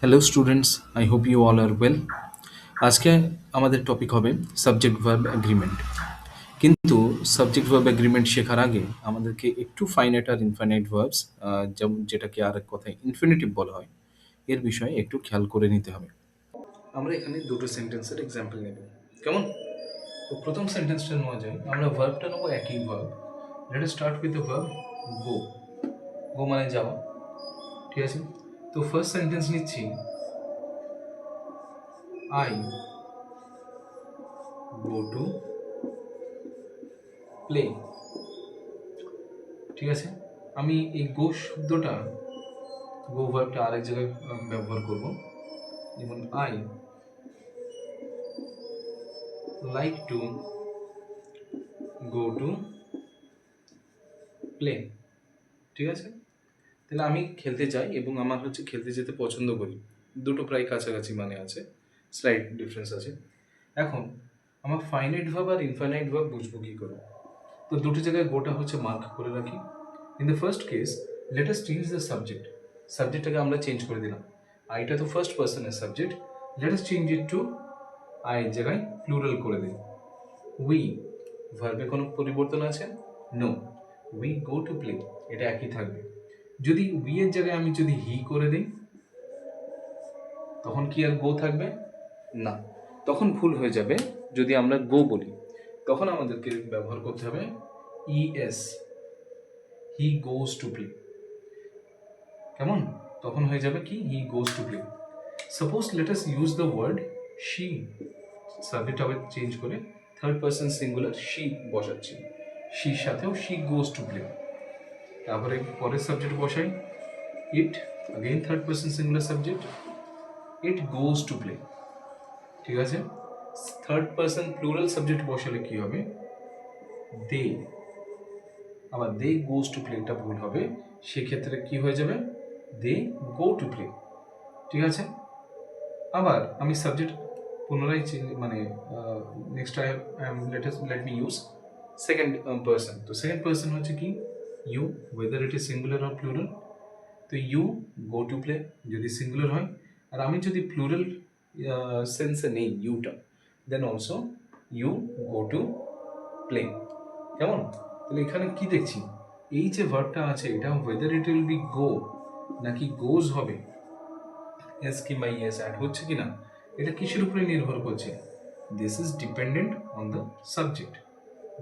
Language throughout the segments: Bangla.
Hello students, I hope you all are well. আজকে আমাদের টপিক হবে সাবজেক্ট ভার্ব অ্যাগ্রিমেন্ট। কিন্তু সাবজেক্ট ভার্ব অ্যাগ্রিমেন্ট শেখার আগে আমাদেরকে একটু ফাইনাইট আর ইনফাইনাইট ভার্বস, যেমন যেটাকে আর এক কথায় ইনফিনিটিভ বলা হয়, এর বিষয়ে একটু খেয়াল করে নিতে হবে। আমরা এখানে দুটো সেন্টেন্সের এক্সাম্পল নেব, কেমন? তো প্রথম সেন্টেন্সটা নেওয়া যায়, আমরা ভার্বটা নেবো একই verb. Let us start with the verb go. Go মানে যাওয়া, ঠিক আছে? তো ফার্স্ট সেন্টেন্স নিচ্ছি, আই গো টু প্লে। ঠিক আছে, আমি এই গো শব্দটা, গো ভার্বটা আরেক জায়গায় ব্যবহার করব। যেমন I like to go to play. ঠিক আছে, তাহলে আমি খেলতে যাই এবং আমার হচ্ছে খেলতে যেতে পছন্দ করি, দুটো প্রায় কাছাকাছি মানে আছে, স্লাইট ডিফারেন্স আছে। এখন আমার ফাইনাইট ভার্ব আর ইনফাইনাইট ভার্ব বুঝবো কী করে? তো দুটো জায়গায় গোটা হচ্ছে মার্ক করে রাখি। In the first case let us change the subject. সাবজেক্টটাকে আমরা চেঞ্জ করে দিলাম, আইটা তো ফার্স্ট পার্সনের subject, let us change it to I জায়গায় প্লুরাল করে দিই। উই ভার্বে কোনো পরিবর্তন আছে? No, we go to play, এটা একই থাকবে। যদি উই এর জায়গায় আমি যদি হি করে দিই, তখন কি আর গো থাকবে? না, তখন ভুল হয়ে যাবে। যদি আমরা গো বলি, তখন আমাদেরকে ব্যবহার করতে হবে ES, he goes to play. কেমন? তখন হয়ে যাবে কি, he goes to play. Suppose let us use the word she. Subject আবার চেঞ্জ করে থার্ড পার্সন সিঙ্গুলার শি বসাচ্ছি, শির সাথেও শি গোজ টু প্লে। তারপরে পরের সাবজেক্ট বসাই it, again third person singular subject, it goes to play. ঠিক আছে, থার্ড পার্সন প্লুরাল সাবজেক্ট বসালে কি হবে? দে। আবার দে গোজ টু প্লে, এটা ভুল হবে, সেক্ষেত্রে কি হয়ে যাবে? They go to play. ঠিক আছে, আবার আমি সাবজেক্ট পুনরায় মানে next let me use second person. তো সেকেন্ড পার্সন হচ্ছে কি, you, whether it is singular or plural. তো ইউ গো টু প্লে যদি সিঙ্গুলার হয়, আর আমি যদি প্লুরাল সেন্সে নেই ইউটা, then also you go to play. কেমন? তাহলে এখানে কি দেখছি, এই যে ভার্বটা আছে এটা ওয়েদার ইট উইল বি গো নাকি গোজ হবে, এস কিংবা ইএস অ্যাড হচ্ছে কিনা, এটা কিসের উপরে নির্ভর করছে? This is dependent on the subject.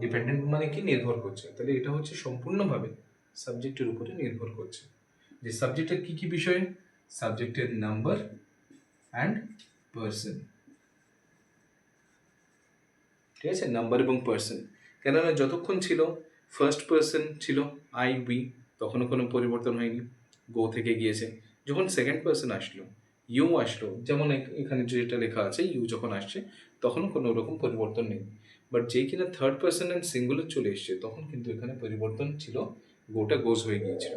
Dependent মানে কি, নির্ভর করছে, তাহলে এটা হচ্ছে সম্পূর্ণভাবে সাবজেক্টের উপরে নির্ভর করছে। যে সাবজেক্টের কি কি বিষয়? সাবজেক্টের নাম্বার অ্যান্ড পার্সন। ঠিক আছে, নাম্বার এবং পার্সন। কেননা যতক্ষণ ছিল ফার্স্ট পার্সন ছিল আই উই, তখনও কোনো পরিবর্তন হয়নি, গো থেকে গিয়েছে। যখন সেকেন্ড পার্সন আসলো, ইউ আসলো, যেমন এখানে যেটা লেখা আছে ইউ যখন আসছে, তখনও কোনো রকম পরিবর্তন নেই। বাট যেই কিনা থার্ড পার্সন অ্যান্ড সিঙ্গুলার চলে এসছে, তখন কিন্তু এখানে পরিবর্তন ছিল, গোটা গোজ হয়ে গিয়েছিল।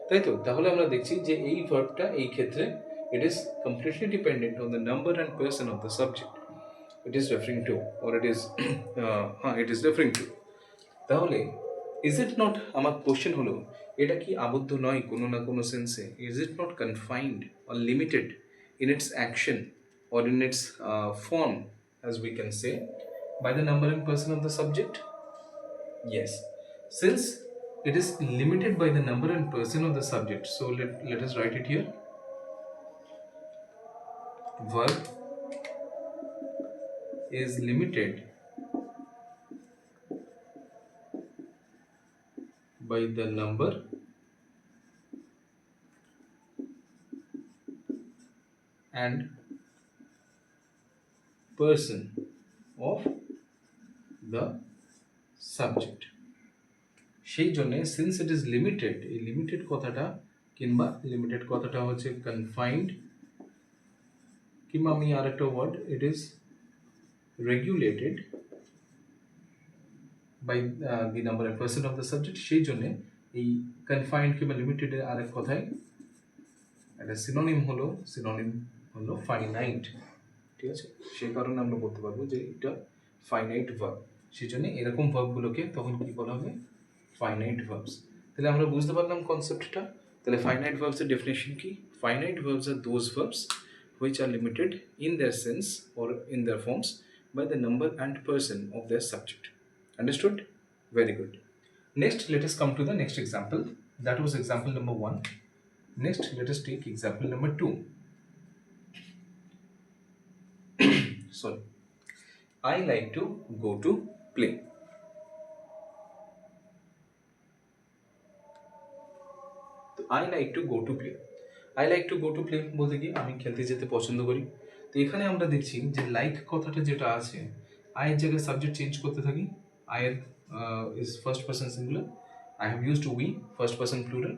তাই তো, তাহলে আমরা দেখছি যে এই ভার্বটা এই ক্ষেত্রে it is completely dependent on the number and person of the subject it is referring to, or it is it is referring to। তাহলে ইজ ইট নট, আমার কোশ্চেন হলো, এটা কি আবদ্ধ নয় কোনো না কোনো সেন্সে? Is it not confined or limited in its action or in its form, as we can say, by the number and person of the subject? Yes, since it is limited by the number and person of the subject, so let us write it here. Verb is limited by the number and person of the subject। সেই জন্য সিন্স ইট ইজ লিমিটেড, এই লিমিটেড কথাটা কিংবা লিমিটেড কথাটা হচ্ছে কনফাইন্ড, কিংবা আমি আরেকটা word, it is regulated by the number and person of the subject. সেই জন্য এই কনফাইন্ড কিংবা লিমিটেডের আরেক কথায় একটা সিনোনিম হলো ফাইনাইট। ঠিক আছে, সেই কারণে আমরা বলতে পারবো যে এটা ফাইনাইট ভার্ব। সেই জন্য এরকম ভার্বগুলোকে তখন কি বলা হবে? Finite verbs. তাহলে আমরা বুঝতে পারলাম কনসেপ্টটা। তাহলে ফাইনাইট ভার্বসের ডেফিনেশন কি? Finite verbs are those verbs which are limited in their sense or in their forms by the number and person of their subject. Understood? Very good. Next, let us come to the next example. That was example number 1. Next, let us take example number 2. Sorry. I like to go to play. I like to go to play. I like to go to play বলতে কি আমি খেলতে যেতে পছন্দ করি। তো এখানে আমরা দেখছি যে লাইক কথাটা যেটা আছে, আই এর জায়গায় সাবজেক্ট চেঞ্জ করতে থাকি। আই এর is first person singular. I have used we, first person plural.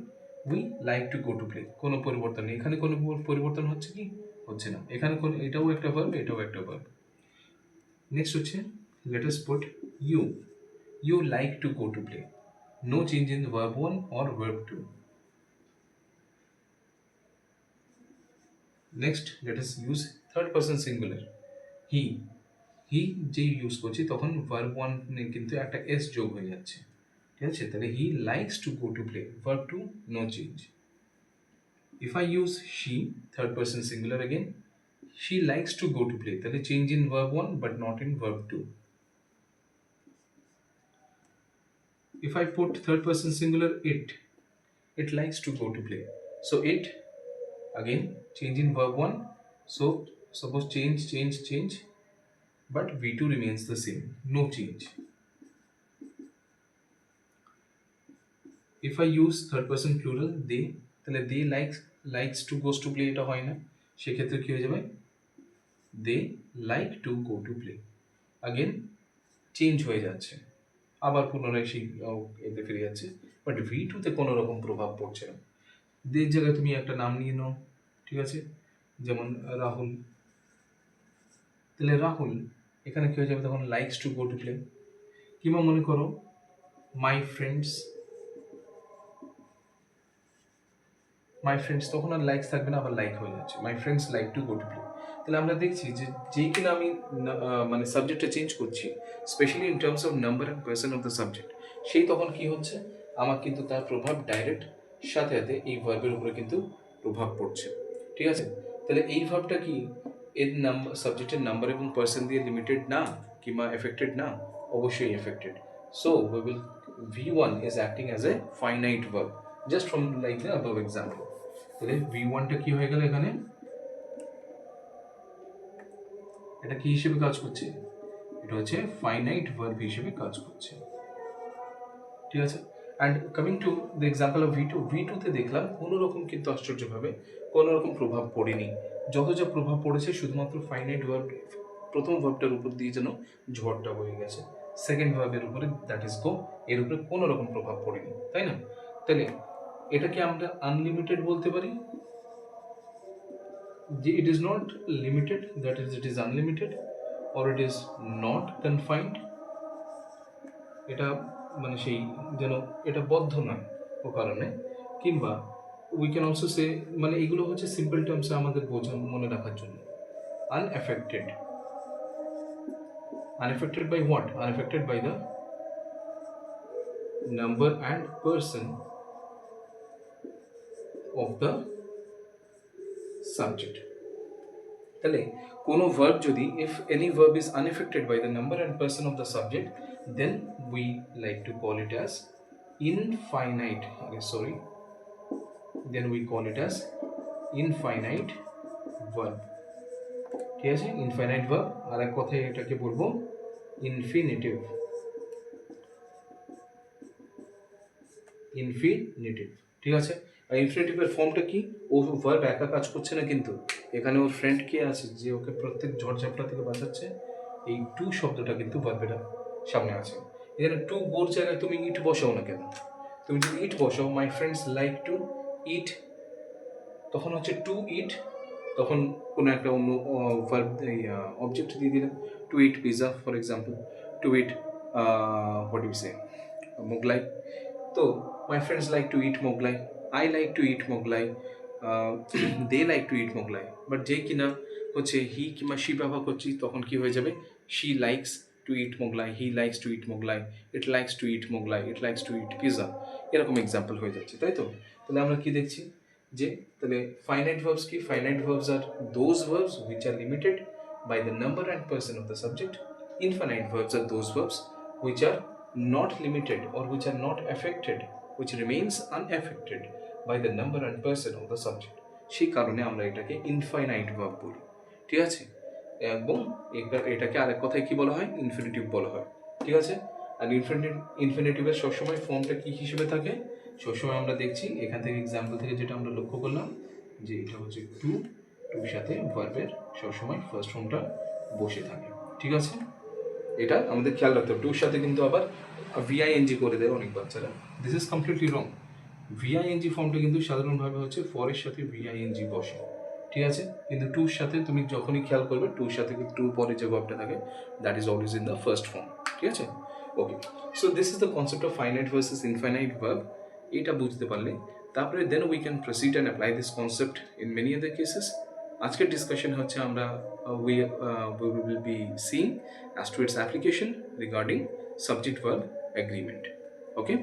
We like to go to play. কোনো পরিবর্তন নেই। এখানে কোনো পরিবর্তন হচ্ছে কি? হচ্ছে না। এখানে কোনো, এটাও একটা ভার্ব, এটাও একটা ভার্ব। নেক্সট হচ্ছে let us put you. You like to go to play. No change in verb 1 or verb 2. Next, let us use third person singular. He. He যে ইউজ করছি তখন verb 1 কিন্তু একটা s যোগ হয়ে যাচ্ছে। ঠিক আছে? তাহলে he likes to go to play. Verb 2 no change. If I use she, third person singular again, she likes to go to play. তাহলে change in verb 1 but not in verb 2. If I put third person singular it likes to go to play. So it, again change in verb 1. So suppose change, but V2 remains the same, no change. If I use third person plural they, তাহলে they likes to goes to play এটা হয় না, সেক্ষেত্রে কি হয়ে যাবে? They like to go to play. Again change হয়ে যাচ্ছে, আবার পুনরায় সেই এতে ফিরে যাচ্ছে, বাট V2 তে কোনো রকম প্রভাব পড়ছে না। দের জায়গায় তুমি একটা নাম নিয়ে নাও, ঠিক আছে? যেমন রাহুল। তাহলে রাহুল এখানে কি হয়ে যাবে তখন? Likes to go to play. কিংবা মনে করো মাই ফ্রেন্ডস, তখন আর লাইকস থাকবে না, আবার লাইক হয়ে যাচ্ছে। মাই friends like to go to play. তাহলে আমরা দেখছি যে যেই কিনা আমি মানে সাবজেক্টটা চেঞ্জ করছি, specially in terms of number and person of the subject, সেই তখন কি হচ্ছে আমার কিন্তু তার প্রভাব ডাইরেক্ট সাথে সাথে এই ভার্বের উপরে কিন্তু প্রভাব পড়ছে। ঠিক আছে? তাহলে এই ভার্বটা কি এর নাম্বার, সাবজেক্টের নাম্বার এবং পার্সন দিয়ে লিমিটেড না, কিংবা এফেক্টেড না? অবশ্যই affected. So we will V1 is acting as a finite verb just from like the above example. তাহলে V1 টা কি হয়ে গেল এখানে? এটা কি হিসেবে কাজ করছে? এটা হচ্ছে ফাইনাইট ভার্ব হিসেবে কাজ করছে। ঠিক আছে? And coming to the example of V2 তে দেখলাম কোনো রকম কিন্তু আশ্চর্যভাবে কোনো রকম প্রভাব পড়েনি। যত যা প্রভাব পড়েছে শুধুমাত্র ফাইনাইট ভার্ব, প্রথম ভার্বটার উপর দিয়ে যেন ঝড়টা বয়ে গেছে। সেকেন্ড ভার্বের উপরে, দ্যাট ইজ গো, এর উপরে কোনো রকম প্রভাব পড়েনি, তাই না? তাহলে এটাকে আমরা আনলিমিটেড বলতে পারি। It is not limited, that is it is unlimited, or it is not confined. এটা মানে সেই যেন এটা বদ্ধ নয় ও কারণে, কিংবা উই ক্যান অলসো সে, মানে এগুলো হচ্ছে সিম্পল টার্মসে আমাদের বোঝা মনে রাখার জন্য। Unaffected, unaffected by what? Unaffected by the number and person of the subject. তাহলে কোনো ভার্ব যদি, if any verb is unaffected by the number and person of the subject, then we like to call it as infinite, then we call it as infinite verb. ঠিক আছে? ইনফাইনাইট ভার্ব, আর এক কথায় এটাকে বলবো ইনফিনিটিভ। ঠিক আছে? আর ইনফিনিটিভের ফর্মটা কি? ও ভার্ব একা কাজ করছে না কিন্তু, এখানে ওর ফ্রেন্ড কে আছে যে ওকে প্রত্যেক ঝড়ঝাপটা থেকে বাঁচাচ্ছে। এই টু শব্দটা কিন্তু ভার্বের সামনে আছে। এখানে টু গোর জায়গায় তুমি ইট বসাও না কেন? তুমি যদি ইট বসাও, মাই ফ্রেন্ডস লাইক টু ইট, তখন হচ্ছে টু ইট, তখন কোনো একটা অন্য ভার্ব অবজেক্ট দিয়ে দিলেন। To eat pizza for example, to eat what you say Mughlai. তো my friends like to eat Mughlai, I like to eat Mughlai, they like to eat Mughlai. But যেই কিনা হচ্ছে হি কিংবা শি ব্যবহার করছি, তখন কি হয়ে যাবে? She likes to eat Mughlai, he likes to eat Mughlai, it likes to eat Mughlai, it likes to eat pizza, এরকম এক্সাম্পল হয়ে যাচ্ছে, তাই তো? তাহলে আমরা কি দেখছি যে তাহলে ফাইনাইট ভার্বস কি? Finite verbs are those verbs which are limited by the number and person of the subject. Infinite verbs are those verbs which are not limited or which are not affected, which remains unaffected by the number and person of the subject. সেই কারণে আমরা এটাকে ইনফাইনাইট ভার্ব বলি, ঠিক আছে? এবং এটাকে আরেক কথায় কি বলা হয়? ইনফিনিটিভ বলা হয়, ঠিক আছে? আর ইনফিনিটিভের সবসময় ফর্মটা কি হিসেবে থাকে? সবসময় আমরা দেখছি এখান থেকে এক্সাম্পল থেকে যেটা আমরা লক্ষ্য করলাম যে এটা হচ্ছে টুর সাথে ভার্বের সবসময় ফার্স্ট ফর্মটা বসে থাকে, ঠিক আছে? এটা আমাদের খেয়াল রাখতে হবে। টুর সাথে কিন্তু আবার ভিআইএনজি করে দেয় অনেক বাচ্চারা। This is completely wrong. VING ফর্মটা কিন্তু সাধারণভাবে হচ্ছে ফরের সাথে ভিআইএনজি বসে, ঠিক আছে? কিন্তু টুর সাথে তুমি যখনই খেয়াল করবে টুর সাথে কিন্তু টুর পরে যে ভার্বটা থাকে that is always in the first form, ঠিক আছে? Okay, so this is the concept of finite versus infinite verb. এটা বুঝতে পারলে তারপরে then we can proceed and apply this concept in many other cases. আজকের ডিসকাশন হচ্ছে আমরা we will be seeing as to its application regarding subject verb agreement. Okay.